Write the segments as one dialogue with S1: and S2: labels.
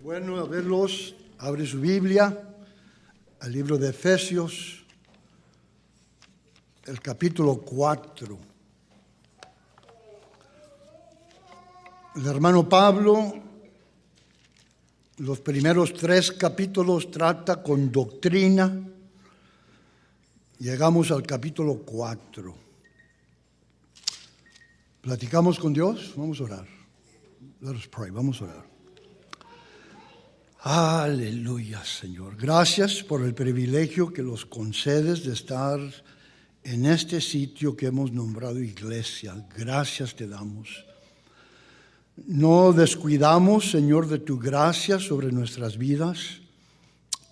S1: Bueno, a verlos, abre su Biblia al libro de Efesios, el capítulo 4. El hermano Pablo, los primeros 3 capítulos trata con doctrina. Llegamos al capítulo 4. ¿Platicamos con Dios? Vamos a orar. Let us pray. Vamos a orar. Aleluya, Señor. Gracias por el privilegio que nos concedes de estar en este sitio que hemos nombrado iglesia. Gracias te damos. No descuidamos, Señor, de tu gracia sobre nuestras vidas,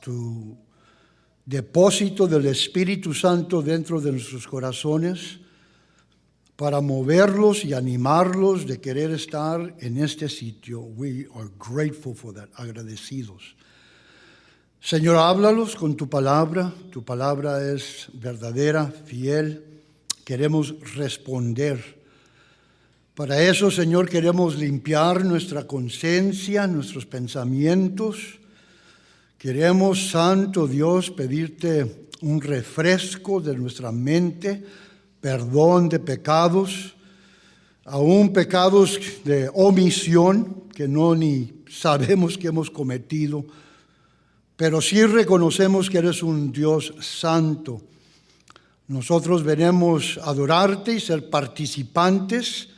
S1: tu depósito del Espíritu Santo dentro de nuestros corazones para moverlos y animarlos de querer estar en este sitio. We are grateful for that, agradecidos. Señor, háblalos con tu palabra es verdadera, fiel, queremos responder. Para eso, Señor, queremos limpiar nuestra conciencia, nuestros pensamientos. Queremos, Santo Dios, pedirte un refresco de nuestra mente, perdón de pecados, aún pecados de omisión que no ni sabemos que hemos cometido, pero sí reconocemos que eres un Dios santo. Nosotros venimos a adorarte y ser participantes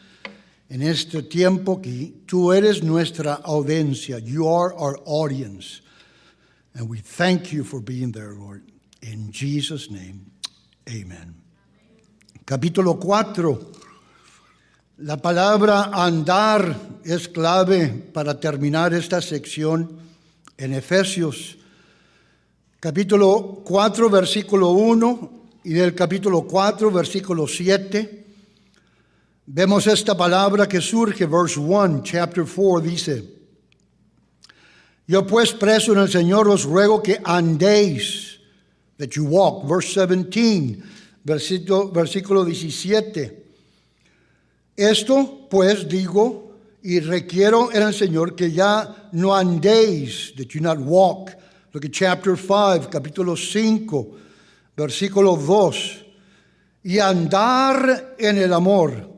S1: en este tiempo que tú eres nuestra audiencia. You are our audience. And we thank you for being there, Lord. In Jesus' name, amen. Capítulo 4. La palabra andar es clave para terminar esta sección en Efesios. Capítulo 4, versículo 1 y del capítulo 4, versículo 7. Vemos esta palabra que surge, verse 1, chapter 4, dice: Yo pues preso en el Señor os ruego que andéis, that you walk, verse 17, versículo 17. Esto pues digo y requiero en el Señor que ya no andéis, that you not walk. Look at chapter 5, capítulo 5, versículo 2. Y andar en el amor.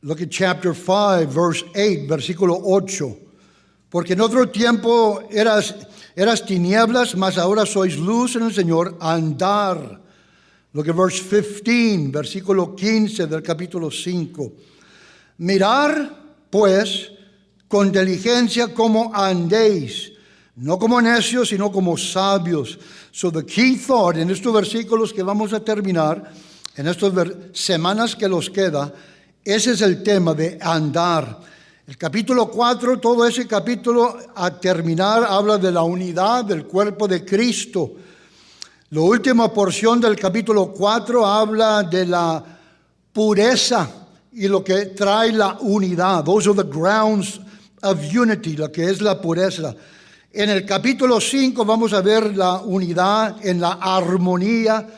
S1: Look at chapter 5, verse 8, versículo 8. Porque en otro tiempo eras tinieblas, mas ahora sois luz en el Señor. Andar. Look at verse 15, versículo 15 del capítulo 5. Mirar, pues, con diligencia como andéis, no como necios, sino como sabios. So the key thought en estos versículos que vamos a terminar, en estas semanas que nos queda, ese es el tema de andar. El capítulo 4, todo ese capítulo a terminar habla de la unidad del cuerpo de Cristo. La última porción del capítulo 4 habla de la pureza y lo que trae la unidad. Those are the grounds of unity, lo que es la pureza. En el capítulo 5 vamos a ver la unidad en la armonía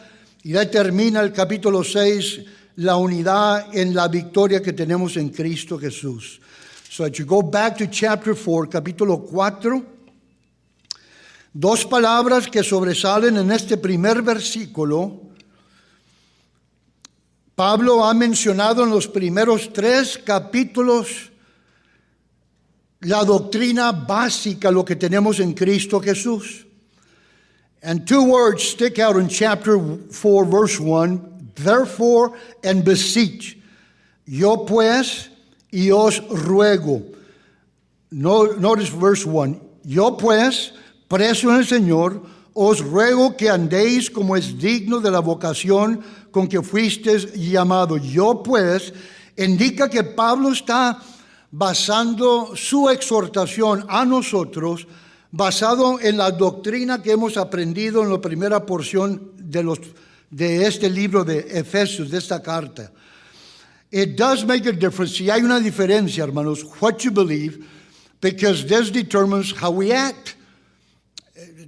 S1: y ya termina el capítulo 6, la unidad en la victoria que tenemos en Cristo Jesús. So as you go back to chapter 4, capítulo 4, dos palabras que sobresalen en este primer versículo. Pablo ha mencionado en los primeros 3 capítulos la doctrina básica, lo que tenemos en Cristo Jesús. And 2 words stick out in chapter 4, verse 1, therefore and beseech. Yo pues y os ruego. Notice verse 1. Yo pues, preso en el Señor, os ruego que andéis como es digno de la vocación con que fuisteis llamado. Yo pues, indica que Pablo está basando su exhortación a nosotros, basado en la doctrina que hemos aprendido en la primera porción de este libro de Efesios, de esta carta. It does make a difference. Si hay una diferencia, hermanos, what you believe, because this determines how we act.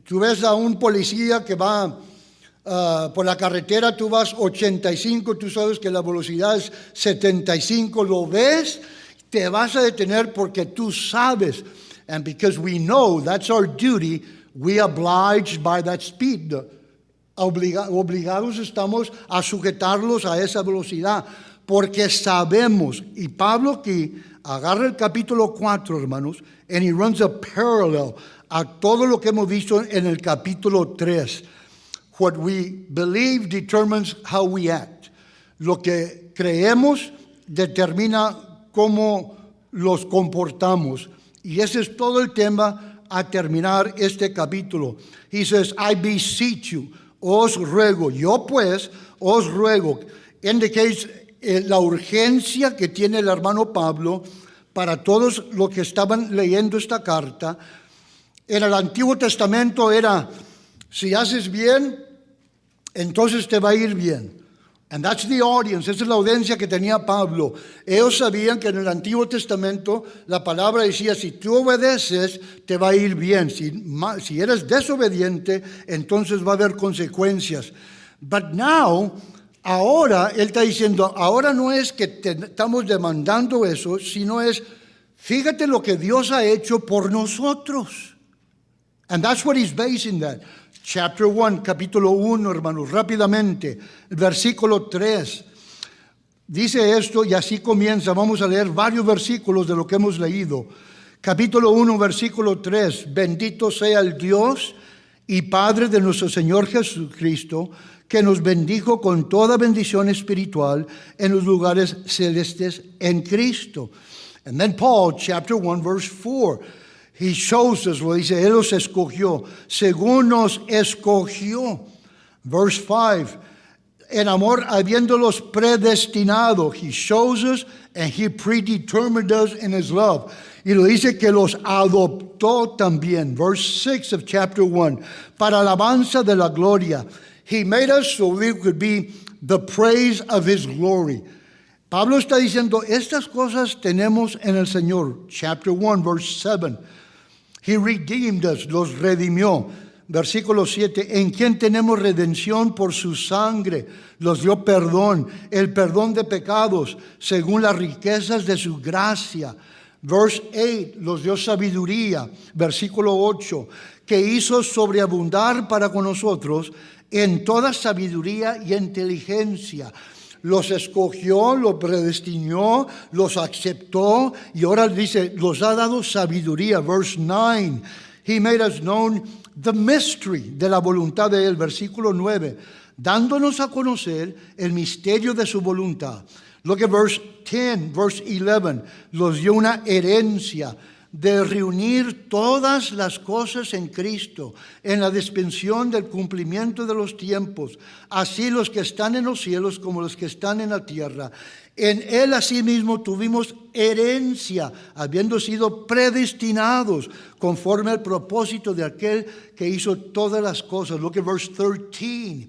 S1: Tú ves a un policía que va por la carretera, tú vas 85, tú sabes que la velocidad es 75, lo ves, te vas a detener porque tú sabes and because we know that's our duty, we obliged by that speed. Obligados estamos a sujetarlos a esa velocidad, porque sabemos, y Pablo aquí agarra el capítulo 4, hermanos, and he runs a parallel a todo lo que hemos visto en el capítulo 3. What we believe determines how we act. Lo que creemos determina cómo los comportamos. Y ese es todo el tema a terminar este capítulo. He says, I beseech you, os ruego, yo pues os ruego. Indicates la urgencia que tiene el hermano Pablo para todos los que estaban leyendo esta carta. En el Antiguo Testamento era, si haces bien, entonces te va a ir bien. And that's the audience, esa es la audiencia que tenía Pablo. Ellos sabían que en el Antiguo Testamento la palabra decía, si tú obedeces, te va a ir bien. Si eres desobediente, entonces va a haber consecuencias. But now, ahora, él está diciendo, ahora no es que estamos demandando eso, sino es, fíjate lo que Dios ha hecho por nosotros. And that's what he's basing that. Chapter 1, capítulo 1, hermanos, rápidamente, el versículo 3. Dice esto y así comienza. Vamos a leer varios versículos de lo que hemos leído. Capítulo 1, versículo 3. Bendito sea el Dios y Padre de nuestro Señor Jesucristo, que nos bendijo con toda bendición espiritual en los lugares celestes en Cristo. And then Paul, chapter 1, verse 4. He shows us, lo dice, Él los escogió, según nos escogió. Verse 5, en amor habiéndolos predestinado. He shows us and He predetermined us in His love. Y lo dice que los adoptó también. Verse 6 of chapter 1, para alabanza de la gloria. He made us so we could be the praise of His glory. Pablo está diciendo, estas cosas tenemos en el Señor. Chapter 1, verse 7. He redeemed us, los redimió. Versículo 7, en quien tenemos redención por su sangre, los dio perdón, el perdón de pecados, según las riquezas de su gracia. Verse 8, los dio sabiduría. Versículo 8, que hizo sobreabundar para con nosotros en toda sabiduría y inteligencia. Los escogió, los predestinó, los aceptó y ahora dice, los ha dado sabiduría. Verse 9, He made us known the mystery de la voluntad de Él. Versículo 9, dándonos a conocer el misterio de su voluntad. Look at verse 10, verse 11, los dio una herencia de reunir todas las cosas en Cristo, en la dispensación del cumplimiento de los tiempos, así los que están en los cielos como los que están en la tierra. En Él asimismo tuvimos herencia, habiendo sido predestinados conforme al propósito de aquel que hizo todas las cosas. Look at verse 13.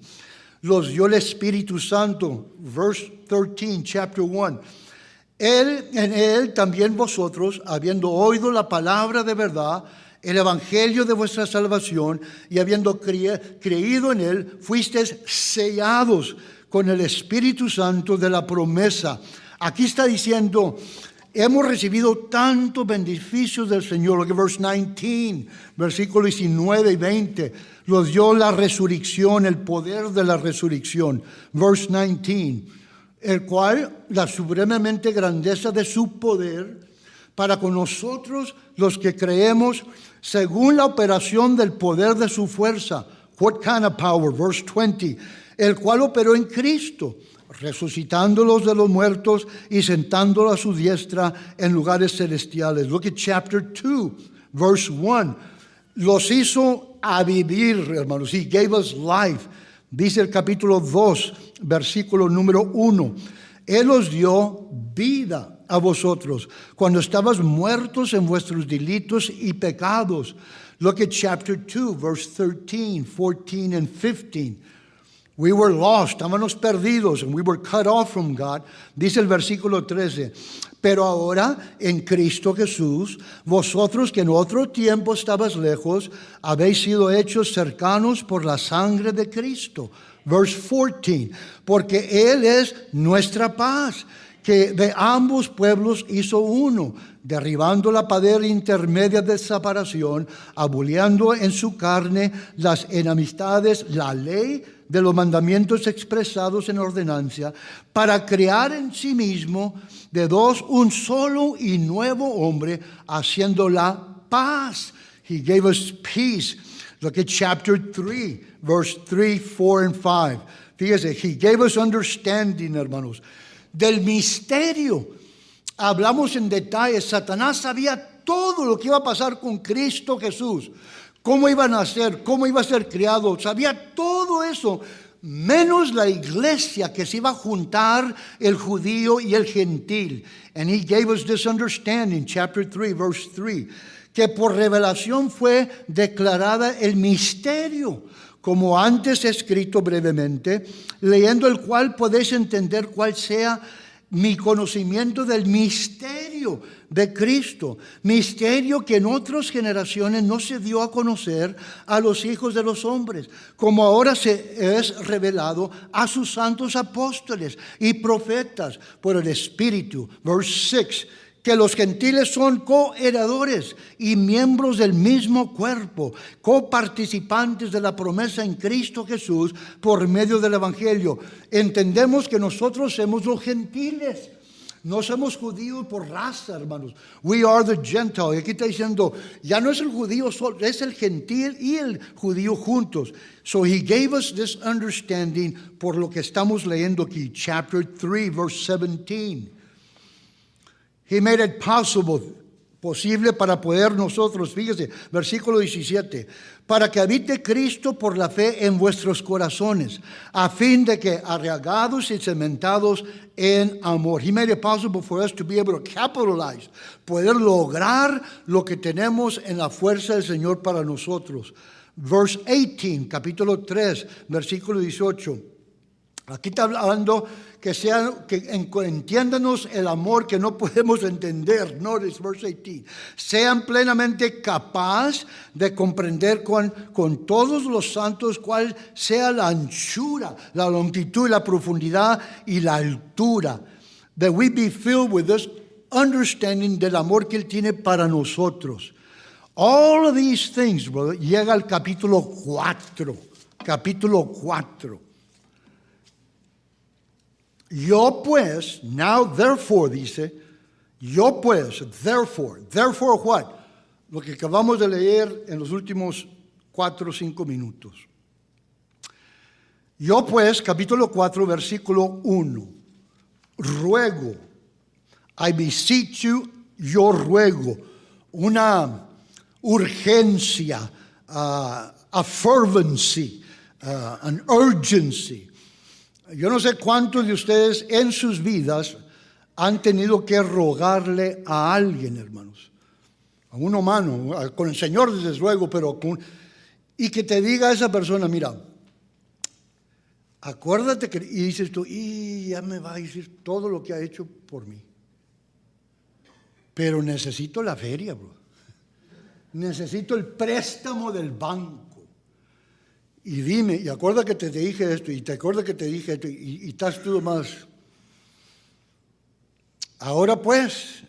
S1: Los dio el Espíritu Santo. Verse 13, chapter 1. En Él también vosotros, habiendo oído la palabra de verdad, el evangelio de vuestra salvación, y habiendo creído en Él, fuisteis sellados con el Espíritu Santo de la promesa. Aquí está diciendo, hemos recibido tantos beneficios del Señor. Look at verse 19, versículos 19 y 20. Los dio la resurrección, el poder de la resurrección. Verse 19. El cual, la supremamente grandeza de su poder, para con nosotros los que creemos, según la operación del poder de su fuerza. What kind of power? Verse 20. El cual operó en Cristo, resucitándolos de los muertos y sentándolo a su diestra en lugares celestiales. Look at chapter 2, verse 1. Los hizo a vivir, hermanos. He gave us life. Dice el capítulo 2, versículo número 1. Él os dio vida a vosotros cuando estabas muertos en vuestros delitos y pecados. Look at chapter 2, verse 13, 14, and 15. We were lost, estábamos perdidos, and we were cut off from God. Dice el versículo 13. Pero ahora, en Cristo Jesús, vosotros que en otro tiempo estabas lejos, habéis sido hechos cercanos por la sangre de Cristo. Verse 14. Porque Él es nuestra paz, que de ambos pueblos hizo uno, derribando la pared intermedia de separación, aboliendo en su carne las enemistades, la ley de los mandamientos expresados en ordenancia, para crear en sí mismo de dos un solo y nuevo hombre, haciendo la paz. He gave us peace. Look at chapter 3, verse 3, 4, and 5. Fíjese, He gave us understanding, hermanos, del misterio. Hablamos en detalle. Satanás sabía todo lo que iba a pasar con Cristo Jesús. Cómo iba a nacer, cómo iba a ser criado. Sabía todo eso, menos la iglesia que se iba a juntar el judío y el gentil. And He gave us this understanding, chapter 3, verse 3. Que por revelación fue declarada el misterio, como antes escrito brevemente, leyendo el cual podéis entender cuál sea mi conocimiento del misterio de Cristo, misterio que en otras generaciones no se dio a conocer a los hijos de los hombres, como ahora se es revelado a sus santos apóstoles y profetas por el Espíritu. Verse 6. Que los gentiles son coheredores y miembros del mismo cuerpo, coparticipantes de la promesa en Cristo Jesús por medio del Evangelio. Entendemos que nosotros somos los gentiles, no somos judíos por raza, hermanos. We are the Gentile. Y aquí está diciendo, ya no es el judío solo, es el gentil y el judío juntos. So He gave us this understanding por lo que estamos leyendo aquí, chapter 3, verse 17. He made it posible para poder nosotros, fíjese, versículo 17, para que habite Cristo por la fe en vuestros corazones, a fin de que arraigados y cementados en amor. He made it possible for us to be able to capitalize, poder lograr lo que tenemos en la fuerza del Señor para nosotros. Verse 18, capítulo 3, versículo 18. Aquí está hablando que entiéndanos el amor que no podemos entender. Notice verse 18. Sean plenamente capaces de comprender con todos los santos cuál sea la anchura, la longitud, la profundidad y la altura. That we be filled with this understanding del amor que Él tiene para nosotros. All of these things, brother, llega al capítulo 4. Capítulo 4. Yo pues, now therefore, dice, yo pues, therefore what? Lo que acabamos de leer en los últimos 4 o 5 minutos. Yo pues, capítulo 4, versículo 1, ruego, I beseech you, yo ruego, una urgencia, a fervency, an urgency. Yo no sé cuántos de ustedes en sus vidas han tenido que rogarle a alguien, hermanos, a un humano, con el Señor desde luego, pero y que te diga a esa persona, mira, acuérdate que, y dices tú, y ya me va a decir todo lo que ha hecho por mí, pero necesito la feria, bro. Necesito el préstamo del banco. Y dime, y acuérdate que te dije esto, y te acuerdas que te dije esto, y estás tú más. Ahora pues,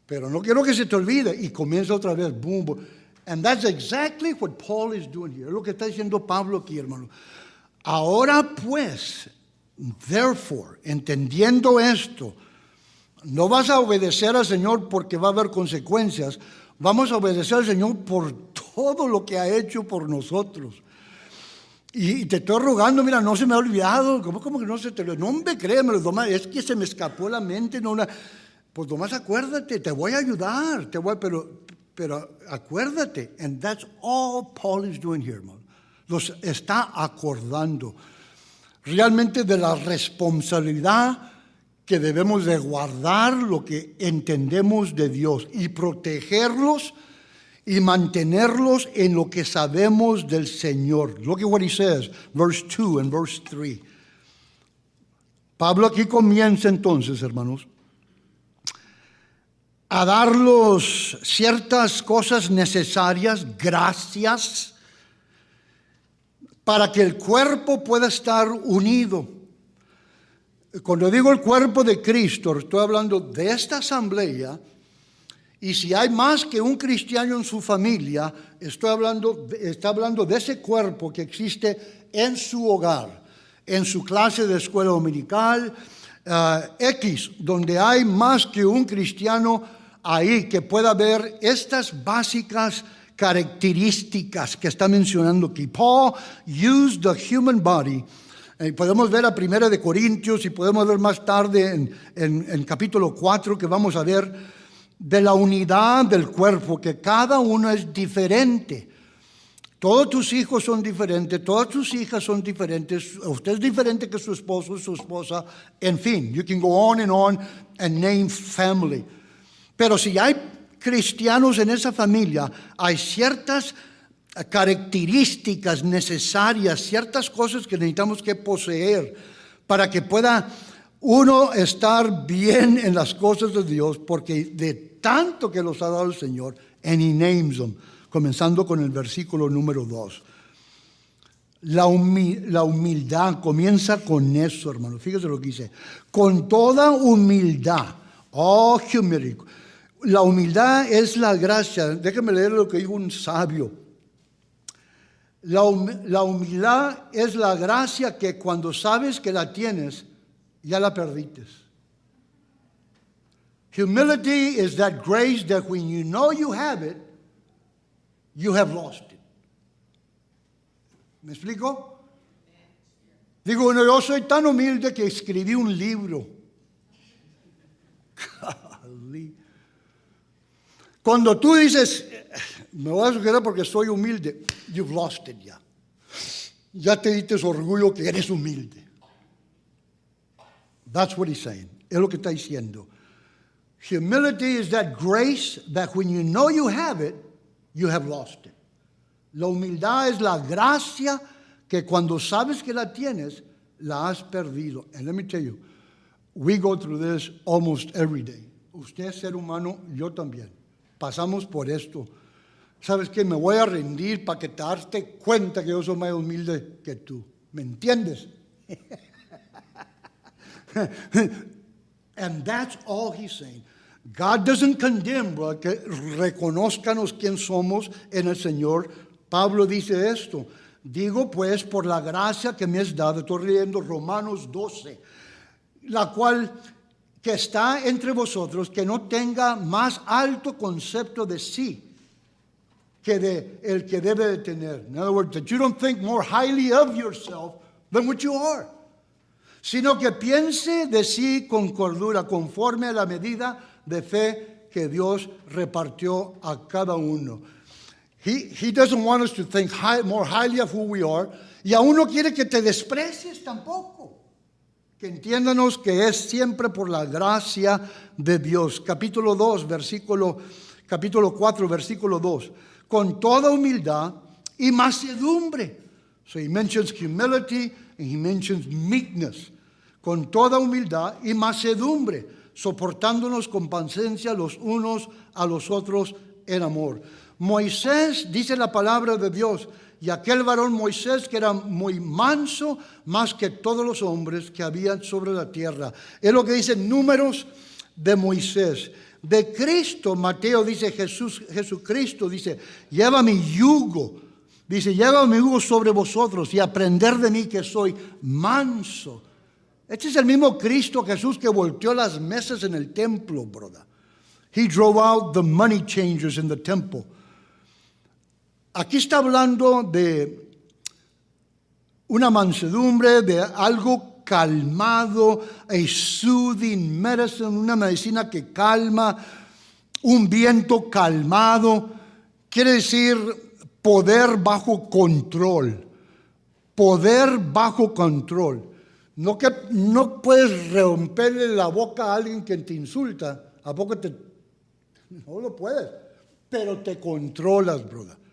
S1: pero no quiero que se te olvide. Y comienza otra vez, boom, boom. And that's exactly what Paul is doing here. Es lo que está diciendo Pablo aquí, hermano. Ahora pues, therefore, entendiendo esto, no vas a obedecer al Señor porque va a haber consecuencias. Vamos a obedecer al Señor por todo lo que ha hecho por nosotros. Y te estoy rogando, mira, no se me ha olvidado. ¿Cómo que no se te olvidó? No, hombre, créeme, es que se me escapó la mente. Pues nomás acuérdate, te voy a ayudar, pero acuérdate. And that's all Paul is doing here, hermano. Los está acordando realmente de la responsabilidad que debemos de guardar lo que entendemos de Dios y protegerlos y mantenerlos en lo que sabemos del Señor. Look at what he says, verse 2 and verse 3. Pablo aquí comienza entonces, hermanos, a darlos ciertas cosas necesarias, gracias, para que el cuerpo pueda estar unido. Cuando digo el cuerpo de Cristo, estoy hablando de esta asamblea. Y si hay más que un cristiano en su familia, está hablando de ese cuerpo que existe en su hogar, en su clase de escuela dominical, donde hay más que un cristiano ahí que pueda ver estas básicas características que está mencionando aquí. Paul used the human body. Podemos ver a 1 de Corintios y podemos ver más tarde en capítulo 4 que vamos a ver de la unidad del cuerpo, que cada uno es diferente. Todos tus hijos son diferentes, todas tus hijas son diferentes, usted es diferente que su esposo, su esposa, en fin, you can go on and name family. Pero si hay cristianos en esa familia, hay ciertas características necesarias, ciertas cosas que necesitamos que poseer para que pueda uno estar bien en las cosas de Dios, porque de tanto que los ha dado el Señor, and He names them, comenzando con el versículo número 2. La humildad comienza con eso, hermano. Fíjese lo que dice. Con toda humildad. Oh, humility. La humildad es la gracia. Déjeme leer lo que dijo un sabio. La humildad es la gracia que cuando sabes que la tienes, ya la perdiste. Humility is that grace that when you know you have it, you have lost it. ¿Me explico? Digo, bueno, yo soy tan humilde que escribí un libro. Cuando tú dices, me voy a sugerir porque soy humilde, you've lost it ya. Ya te diste orgullo que eres humilde. That's what he's saying. Es lo que está diciendo. Humility is that grace that when you know you have it, you have lost it. La humildad es la gracia que cuando sabes que la tienes, la has perdido. And let me tell you, we go through this almost every day. Usted es ser humano, yo también. Pasamos por esto. ¿Sabes qué? Me voy a rendir para que te das cuenta que yo soy más humilde que tú. ¿Me entiendes? And that's all he's saying. God doesn't condemn, bro, que reconozcanos quién somos en el Señor. Pablo dice esto. Digo pues por la gracia que me es dada, estoy leyendo Romanos 12, la cual que está entre vosotros, que no tenga más alto concepto de sí que de el que debe de tener. In other words, that you don't think more highly of yourself than what you are, sino que piense de sí con cordura, conforme a la medida de fe que Dios repartió a cada uno. He doesn't want us to think more highly of who we are, y aún no quiere que te desprecies tampoco. Que entiéndanos que es siempre por la gracia de Dios. Capítulo 4, versículo 2. Con toda humildad y mansedumbre. So he mentions humility and he mentions meekness. Con toda humildad y mansedumbre, soportándonos con paciencia los unos a los otros en amor. Moisés, dice la palabra de Dios, y aquel varón Moisés que era muy manso, más que todos los hombres que habían sobre la tierra. Es lo que dice Números de Moisés. De Cristo, Mateo dice, Jesucristo dice, lleva mi yugo. Dice, lleva mi yugo sobre vosotros y aprender de mí que soy manso. Este es el mismo Cristo Jesús que volteó las mesas en el templo, brother. He drove out the money changers in the temple. Aquí está hablando de una mansedumbre, de algo calmado, a soothing medicine, una medicina que calma, un viento calmado. Quiere decir poder bajo control. Poder bajo control. No que no puedes romperle la boca a alguien que te insulta. ¿A poco te? No lo puedes. Pero te controlas, brother.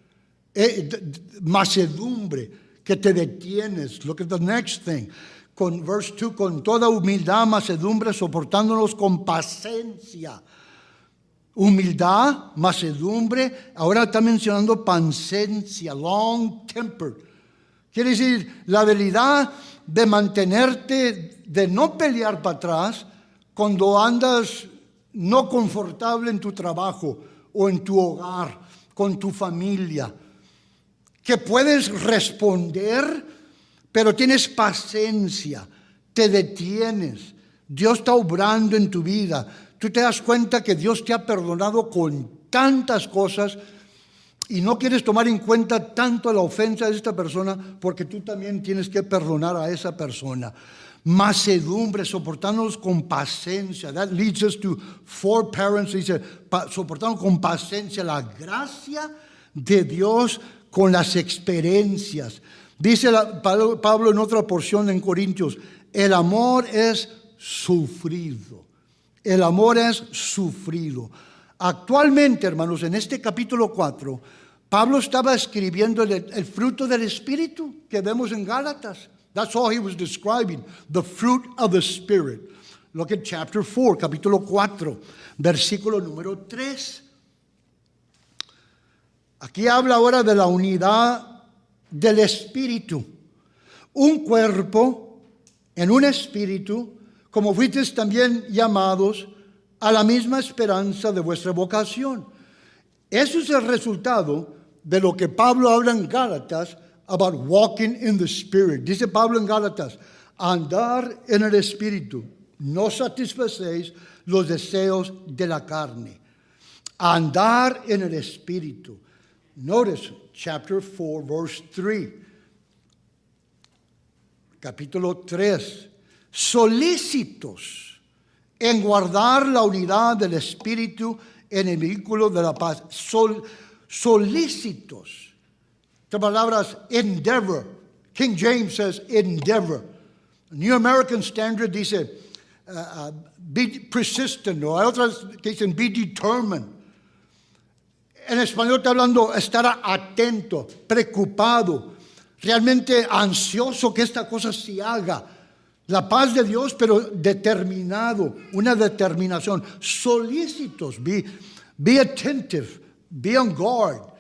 S1: Mansedumbre, que te detienes. Look at the next thing. Con verse 2, con toda humildad, mansedumbre, soportándonos con paciencia. Humildad, mansedumbre. Ahora está mencionando paciencia, long tempered. Quiere decir, la habilidad de mantenerte, de no pelear para atrás cuando andas no confortable en tu trabajo o en tu hogar, con tu familia. Que puedes responder, pero tienes paciencia, te detienes. Dios está obrando en tu vida. Tú te das cuenta que Dios te ha perdonado con tantas cosas y no quieres tomar en cuenta tanto la ofensa de esta persona porque tú también tienes que perdonar a esa persona. Mansedumbre, soportarnos con paciencia. That leads us to forbearance. Dice, soportarnos con paciencia la gracia de Dios con las experiencias. Dice Pablo en otra porción en Corintios, el amor es sufrido. El amor es sufrido. Actualmente, hermanos, en este capítulo 4, Pablo estaba escribiendo el fruto del Espíritu que vemos en Gálatas. That's all he was describing, the fruit of the Spirit. Look at chapter 4, capítulo 4, versículo número 3. Aquí habla ahora de la unidad del Espíritu. Un cuerpo en un espíritu, como fuisteis también llamados a la misma esperanza de vuestra vocación. Eso es el resultado de lo que Pablo habla en Gálatas about walking in the Spirit. Dice Pablo en Gálatas, andar en el Espíritu, no satisfacéis los deseos de la carne. Andar en el Espíritu. Notice chapter 4, verse 3. Capítulo 3. Solícitos en guardar la unidad del Espíritu en el vínculo de la paz. Solícitos. Estas palabras, endeavor. King James says endeavor. New American Standard dice be persistent. O hay otras que dicen be determined. En español está hablando estar atento, preocupado, realmente ansioso que esta cosa se haga. La paz de Dios, pero determinado, una determinación. Solícitos, be attentive, be on guard.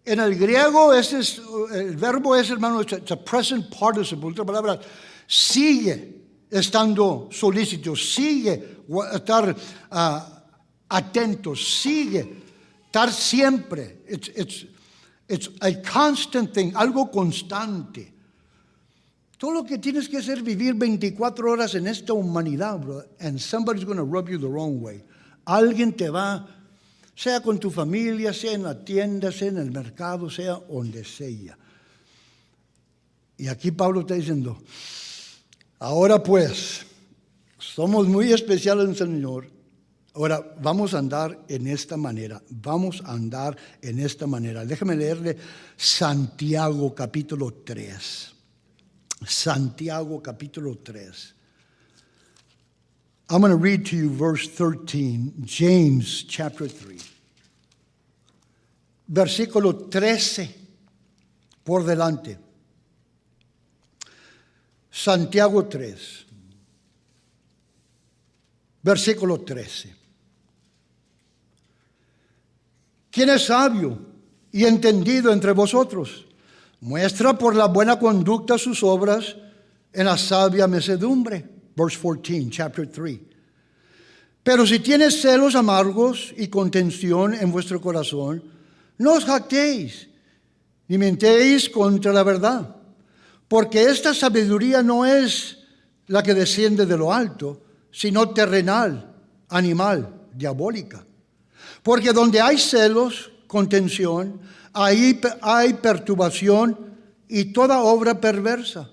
S1: En el griego, el verbo es, hermano, it's a present participle. Otra palabra, sigue estando solícito, sigue estar atento, sigue estar siempre. It's a constant thing, algo constante. Todo lo que tienes que hacer es vivir 24 horas en esta humanidad, bro, and somebody's going to rub you the wrong way. Alguien te va, sea con tu familia, sea en la tienda, sea en el mercado, sea donde sea. Y aquí Pablo está diciendo, ahora pues, somos muy especiales en el Señor. Ahora, vamos a andar en esta manera. Vamos a andar en esta manera. Déjame leerle Santiago capítulo 3. Santiago capítulo 3. I'm going to read to you verse 13, James chapter 3. Versículo 13 por delante. Santiago 3. Versículo 13. ¿Quién es sabio y entendido entre vosotros? Muestra por la buena conducta sus obras en la sabia mansedumbre. Verse 14, chapter 3. Pero si tienes celos amargos y contención en vuestro corazón, no os jactéis, ni mentéis contra la verdad. Porque esta sabiduría no es la que desciende de lo alto, sino terrenal, animal, diabólica. Porque donde hay celos, contención, ahí hay perturbación y toda obra perversa.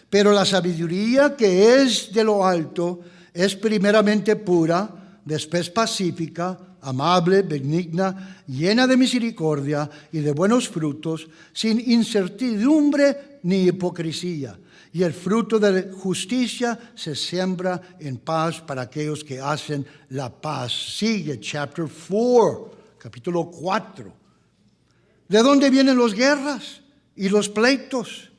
S1: Pero la sabiduría que es de lo alto es primeramente pura, después pacífica, amable, benigna, llena de misericordia y de buenos frutos, sin incertidumbre ni hipocresía. Y el fruto de justicia se siembra en paz para aquellos que hacen la paz. Sigue, chapter 4, capítulo 4. ¿De dónde vienen las guerras y los pleitos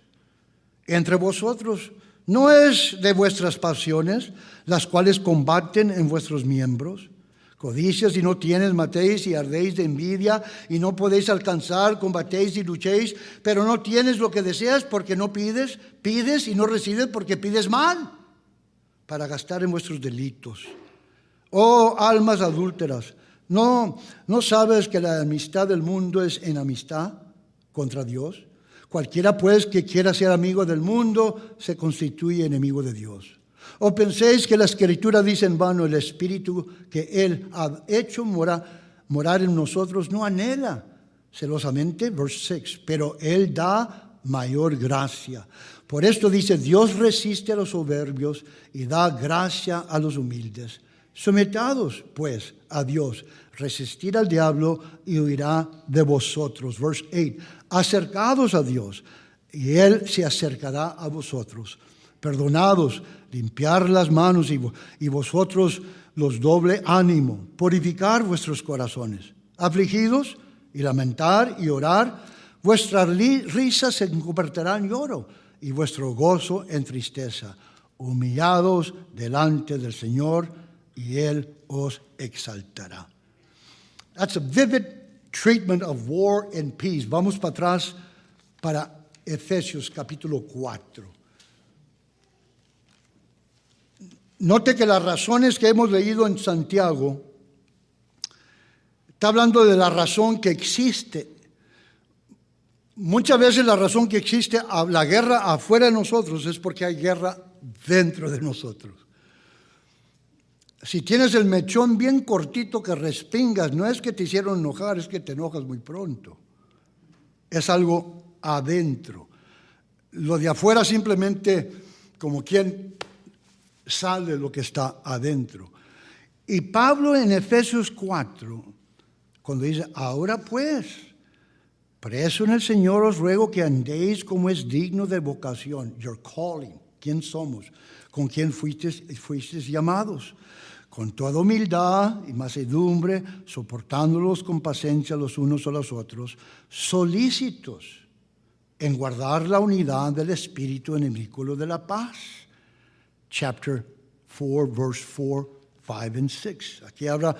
S1: entre vosotros? ¿No es de vuestras pasiones, las cuales combaten en vuestros miembros? Codicias y no tienes, matéis y ardéis de envidia y no podéis alcanzar, combatéis y luchéis, pero no tienes lo que deseas porque no pides, pides y no recibes porque pides mal, para gastar en vuestros delitos. Oh, almas adúlteras, ¿no sabes que la amistad del mundo es enemistad contra Dios? Cualquiera pues que quiera ser amigo del mundo se constituye enemigo de Dios. ¿O penséis que la Escritura dice en vano, el Espíritu que Él ha hecho morar en nosotros no anhela celosamente? Verse 6, pero Él da mayor gracia. Por esto dice, Dios resiste a los soberbios y da gracia a los humildes. Sometados pues a Dios, resistir al diablo y huirá de vosotros. Verse 8, acercados a Dios y Él se acercará a vosotros. Perdonados, limpiar las manos y vosotros los doble ánimo, purificar vuestros corazones, afligidos y lamentar y orar, vuestras risas se convertirán en lloro y vuestro gozo en tristeza, humillados delante del Señor y Él os exaltará. That's a vivid treatment of war and peace. Vamos para atrás para Efesios capítulo 4. Note que las razones que hemos leído en Santiago, está hablando de la razón que existe. Muchas veces la razón que existe, la guerra afuera de nosotros, es porque hay guerra dentro de nosotros. Si tienes el mechón bien cortito que respingas, no es que te hicieron enojar, es que te enojas muy pronto. Es algo adentro. Lo de afuera simplemente como quien sale lo que está adentro. Y Pablo en Efesios 4, cuando dice, ahora pues, preso en el Señor os ruego que andéis como es digno de vocación, your calling, quién somos, con quién fuisteis llamados, con toda humildad y mansedumbre, soportándolos con paciencia los unos a los otros, solícitos en guardar la unidad del Espíritu en el vínculo de la paz. Chapter 4, verse 4, 5 and 6. Aquí habla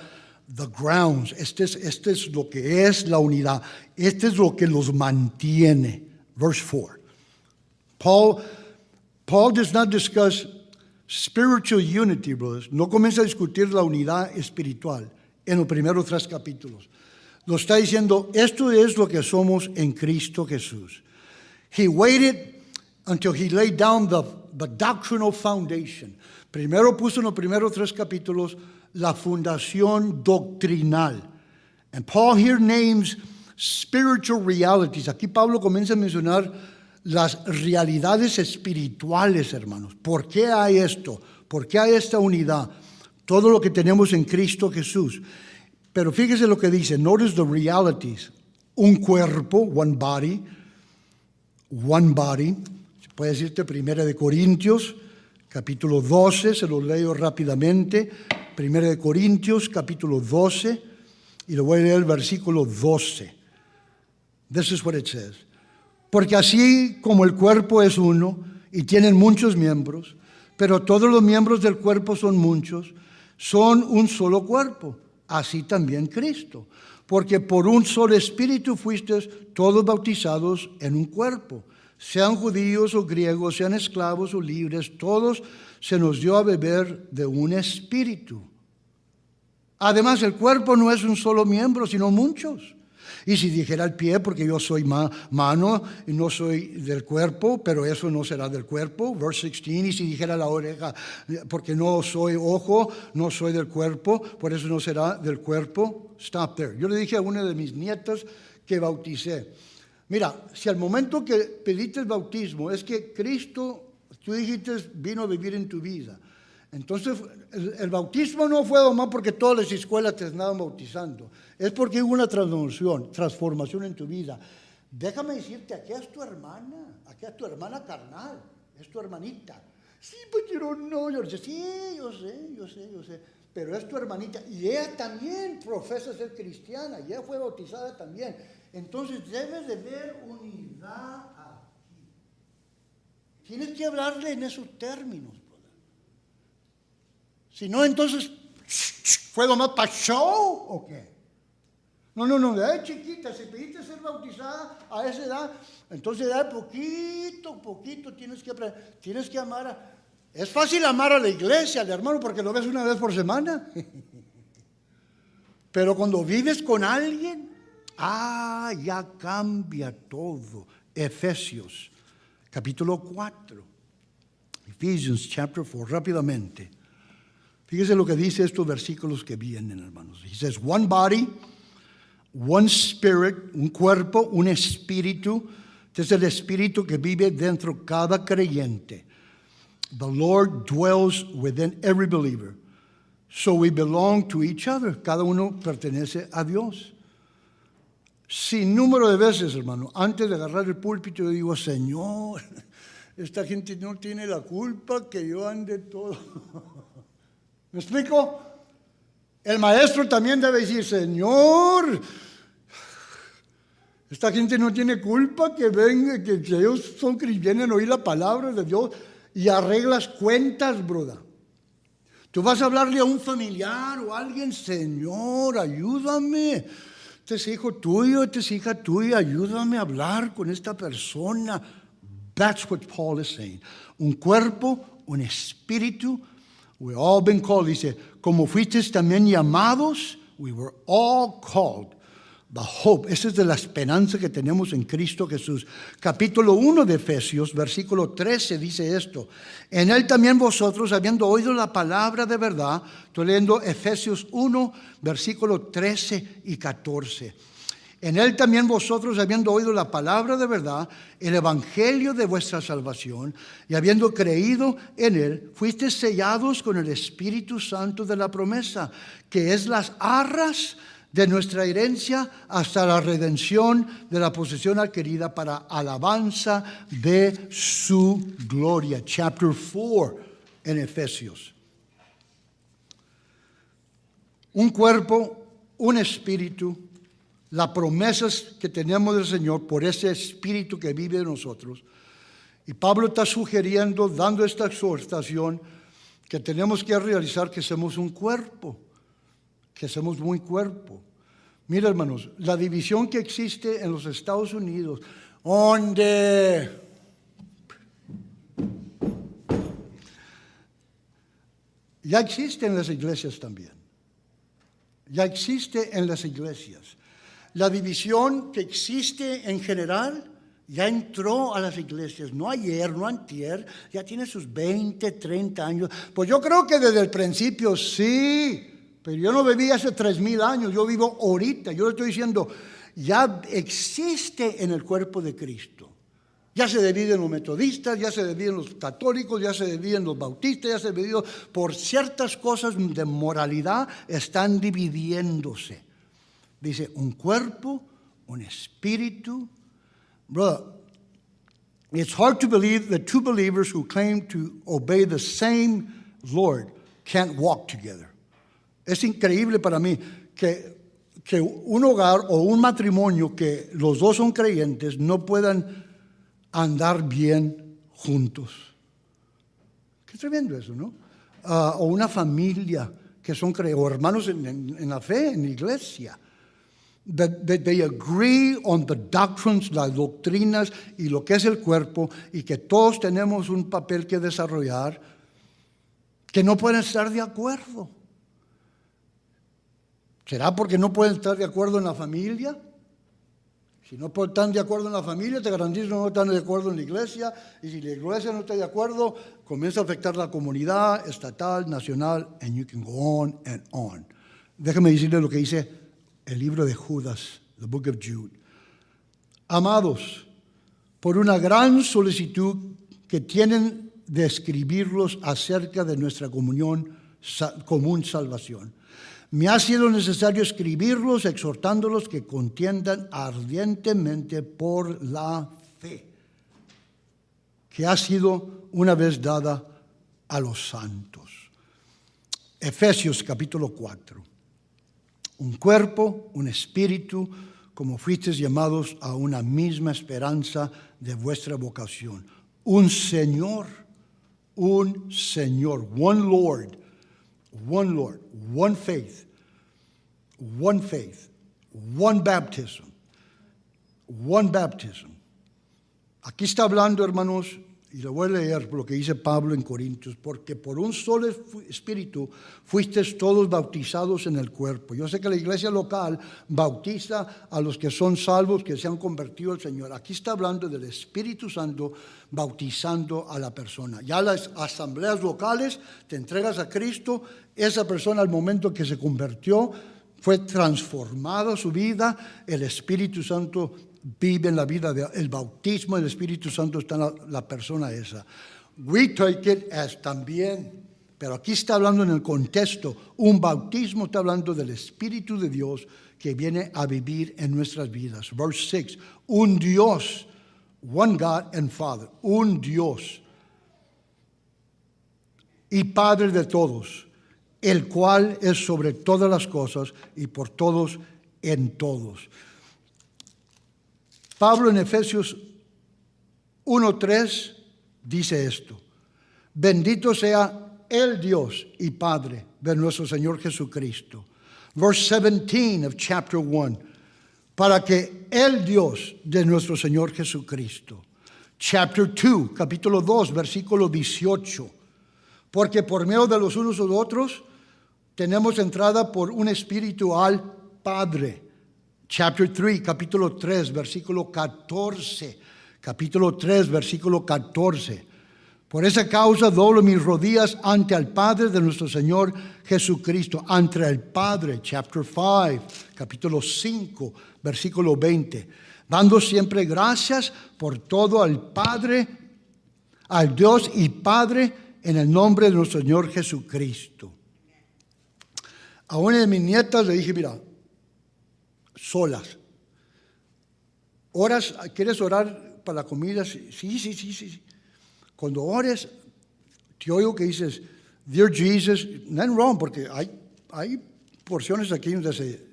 S1: the grounds. Este es lo que es la unidad. Este es lo que los mantiene. Verse 4. Paul does not discuss spiritual unity, brothers. No comienza a discutir la unidad espiritual en los primeros 3 capítulos. Lo está diciendo, esto es lo que somos en Cristo Jesús. He waited until he laid down the doctrinal foundation. Primero puso en los primeros 3 capítulos la fundación doctrinal. And Paul here names spiritual realities. Aquí Pablo comienza a mencionar las realidades espirituales, hermanos. ¿Por qué hay esto? ¿Por qué hay esta unidad? Todo lo que tenemos en Cristo Jesús. Pero fíjese lo que dice. Notice the realities. Un cuerpo, one body. One body. Puede decirte 1 Corintios, capítulo 12, se lo leo rápidamente. 1 Corintios, capítulo 12, y le voy a leer el versículo 12. This is what it says. Porque así como el cuerpo es uno y tienen muchos miembros, pero todos los miembros del cuerpo son muchos, son un solo cuerpo, así también Cristo. Porque por un solo espíritu fuisteis todos bautizados en un cuerpo. Sean judíos o griegos, sean esclavos o libres, todos se nos dio a beber de un espíritu. Además, el cuerpo no es un solo miembro, sino muchos. Y si dijera el pie, porque yo soy mano y no soy del cuerpo, pero eso no será del cuerpo, verse 16, y si dijera la oreja, porque no soy ojo, no soy del cuerpo, por eso no será del cuerpo, stop there. Yo le dije a una de mis nietas que bauticé, mira, si al momento que pediste el bautismo es que Cristo, tú dijiste, vino a vivir en tu vida, entonces el bautismo no fue nomás porque todas las escuelas te estaban bautizando, es porque hubo una transformación en tu vida. Déjame decirte, aquí es tu hermana carnal, es tu hermanita. Sí, pues yo no, yo decía, sí, yo sé, pero es tu hermanita y ella también profesa ser cristiana, y ella fue bautizada también. Entonces debes de ver unidad aquí. Tienes que hablarle en esos términos, brother. Si no, entonces ¿Fue nomás para show o qué? No, de chiquita, si pediste ser bautizada a esa edad, entonces de poquito tienes que aprender, tienes que amar. Es fácil amar a la iglesia, al hermano, porque lo ves una vez por semana. Pero cuando vives con alguien, ya cambia todo. Efesios, capítulo 4. Ephesians, chapter 4, rápidamente. Fíjese lo que dice estos versículos que vienen, hermanos. He says, one body, one spirit, un cuerpo, un espíritu. Este es el espíritu que vive dentro de cada creyente. The Lord dwells within every believer. So we belong to each other. Cada uno pertenece a Dios. Sin número de veces, hermano, antes de agarrar el púlpito, yo digo, Señor, esta gente no tiene la culpa que yo ande todo. ¿Me explico? El maestro también debe decir, Señor, esta gente no tiene culpa que venga, que ellos vienen a oír la palabra de Dios y arreglas cuentas, brother. Tú vas a hablarle a un familiar o a alguien, Señor, ayúdame. Este es hijo tuyo, esta es hija tuya, ayúdame a hablar con esta persona. That's what Paul is saying. Un cuerpo, un espíritu. We've all been called. Dice, como fuisteis también llamados, we were all called. The hope, esa es de la esperanza que tenemos en Cristo Jesús. Capítulo 1 de Efesios, versículo 13 dice esto. En él también vosotros, habiendo oído la palabra de verdad, estoy leyendo Efesios 1, versículo 13 y 14. En él también vosotros, habiendo oído la palabra de verdad, el evangelio de vuestra salvación, y habiendo creído en él, fuisteis sellados con el Espíritu Santo de la promesa, que es las arras de nuestra herencia hasta la redención de la posesión adquirida para alabanza de su gloria. Chapter 4 en Efesios. Un cuerpo, un espíritu, las promesas que tenemos del Señor por ese espíritu que vive en nosotros. Y Pablo está sugiriendo, dando esta exhortación, que tenemos que realizar que somos un cuerpo. Que somos muy cuerpo. Mira, hermanos, la división que existe en los Estados Unidos, donde ya existe en las iglesias también. Ya existe en las iglesias. La división que existe en general ya entró a las iglesias, no ayer, no antier, ya tiene sus 20, 30 años. Pues yo creo que desde el principio sí. Pero yo no viví hace 3,000 años, yo vivo ahorita. Yo le estoy diciendo, ya existe en el cuerpo de Cristo. Ya se dividen los metodistas, ya se dividen los católicos, ya se dividen los bautistas, ya se dividen por ciertas cosas de moralidad, están dividiéndose. Dice, un cuerpo, un espíritu. Brother, it's hard to believe that two believers who claim to obey the same Lord can't walk together. Es increíble para mí que un hogar o un matrimonio que los dos son creyentes no puedan andar bien juntos. Qué tremendo eso, ¿no? O una familia que son creyentes, o hermanos en la fe, en la iglesia. They agree on the doctrines, las doctrinas y lo que es el cuerpo, y que todos tenemos un papel que desarrollar, que no pueden estar de acuerdo. ¿Será porque no pueden estar de acuerdo en la familia? Si no están de acuerdo en la familia, te garantizo que no están de acuerdo en la iglesia. Y si la iglesia no está de acuerdo, comienza a afectar la comunidad estatal, nacional, and you can go on and on. Déjame decirle lo que dice el libro de Judas, the book of Jude. Amados, por una gran solicitud que tienen de escribirlos acerca de nuestra común salvación, me ha sido necesario escribirlos, exhortándolos que contiendan ardientemente por la fe que ha sido una vez dada a los santos. Efesios capítulo 4. Un cuerpo, un espíritu, como fuisteis llamados a una misma esperanza de vuestra vocación. Un Señor, one Lord, one faith, one faith, one baptism, one baptism. Aquí está hablando, hermanos, y le voy a leer lo que dice Pablo en Corintios, porque por un solo espíritu fuisteis todos bautizados en el cuerpo. Yo sé que la iglesia local bautiza a los que son salvos, que se han convertido al Señor. Aquí está hablando del Espíritu Santo bautizando a la persona. Ya las asambleas locales, te entregas a Cristo, esa persona al momento que se convirtió fue transformada su vida, el Espíritu Santo vive en la vida, el bautismo del Espíritu Santo está en la persona esa. We take it as también, pero aquí está hablando en el contexto, un bautismo está hablando del Espíritu de Dios que viene a vivir en nuestras vidas. Verse 6, un Dios, one God and Father, un Dios y Padre de todos, el cual es sobre todas las cosas y por todos en todos. Pablo en Efesios 1:3 dice esto: bendito sea el Dios y Padre de nuestro Señor Jesucristo. Verse 17 of chapter 1, para que el Dios de nuestro Señor Jesucristo. Chapter 2, capítulo 2, versículo 18, porque por medio de los unos a los otros tenemos entrada por un espíritu al Padre. Chapter 3, capítulo 3, versículo 14. Capítulo 3, versículo 14. Por esa causa doblo mis rodillas ante el Padre de nuestro Señor Jesucristo. Ante el Padre. Chapter 5, capítulo 5, versículo 20. Dando siempre gracias por todo al Padre, al Dios y Padre, en el nombre de nuestro Señor Jesucristo. A una de mis nietas le dije, mira, solas. ¿Oras? ¿Quieres orar para la comida? Sí. Cuando ores, te oigo que dices, Dear Jesus, nothing wrong, porque hay porciones aquí donde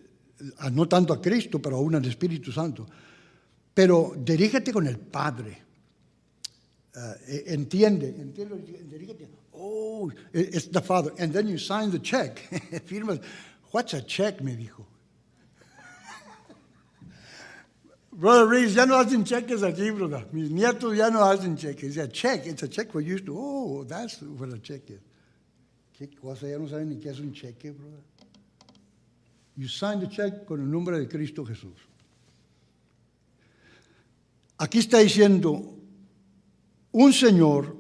S1: no tanto a Cristo, pero aún al Espíritu Santo. Pero dirígete con el Padre. Entiende, dirígete. Oh, it's the Father. And then you sign the check. Firmas. What's a check? Me dijo. Brother Reeves, ya no hacen cheques aquí, brother. Mis nietos ya no hacen cheques. It's a check. It's a check for you. Oh, that's what a check is. ¿Qué cosa? Ya no saben ni qué es un cheque, brother. You sign the check con el nombre de Cristo Jesús. Aquí está diciendo un Señor,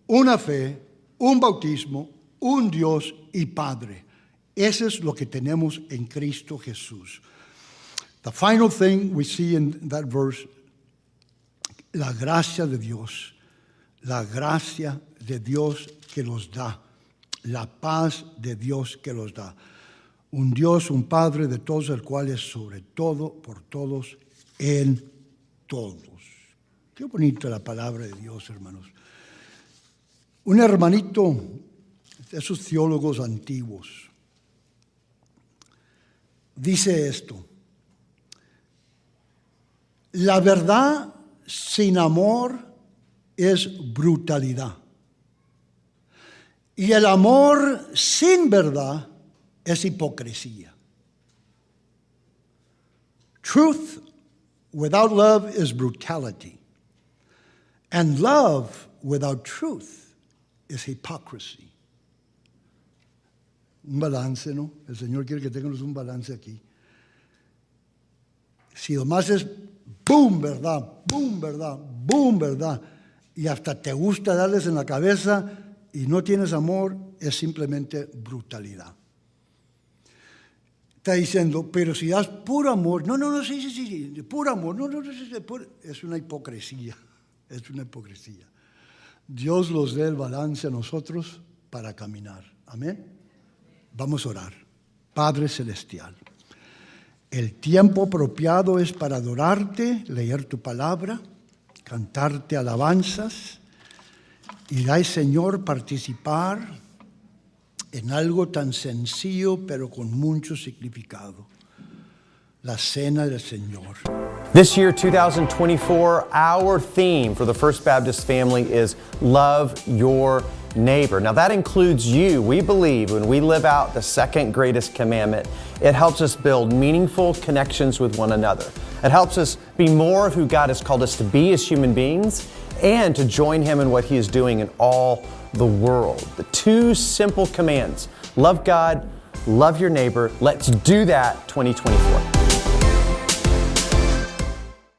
S1: una fe, un bautismo, un Dios y Padre. Eso es lo que tenemos en Cristo Jesús. The final thing we see in that verse, la gracia de Dios que los da, la paz de Dios que los da. Un Dios, un Padre de todos, el cual es sobre todo, por todos, en todos. Qué bonita la palabra de Dios, hermanos. Un hermanito de esos teólogos antiguos dice esto: la verdad sin amor es brutalidad. Y el amor sin verdad es hipocresía. Truth without love is brutality. And love without truth is hypocrisy. Un balance, ¿no? El Señor quiere que tengamos un balance aquí. Si nomás es boom, verdad, boom, verdad, boom, verdad, y hasta te gusta darles en la cabeza y no tienes amor, es simplemente brutalidad. Está diciendo, pero si das puro amor, no, sí, puro amor, es una hipocresía, es una hipocresía. Dios los dé el balance a nosotros para caminar. Amén. Vamos a orar. Padre Celestial, el tiempo apropiado es para adorarte, leer tu palabra, cantarte alabanzas y, ay Señor, participar en algo tan sencillo pero con mucho significado. la cena del Señor.
S2: This year, 2024, our theme for the First Baptist family is Love Your Neighbor. Now that includes you. We believe when we live out the second greatest commandment, it helps us build meaningful connections with one another. It helps us be more of who God has called us to be as human beings and to join Him in what He is doing in all the world. The two simple commands: love God, love your neighbor. Let's do that 2024.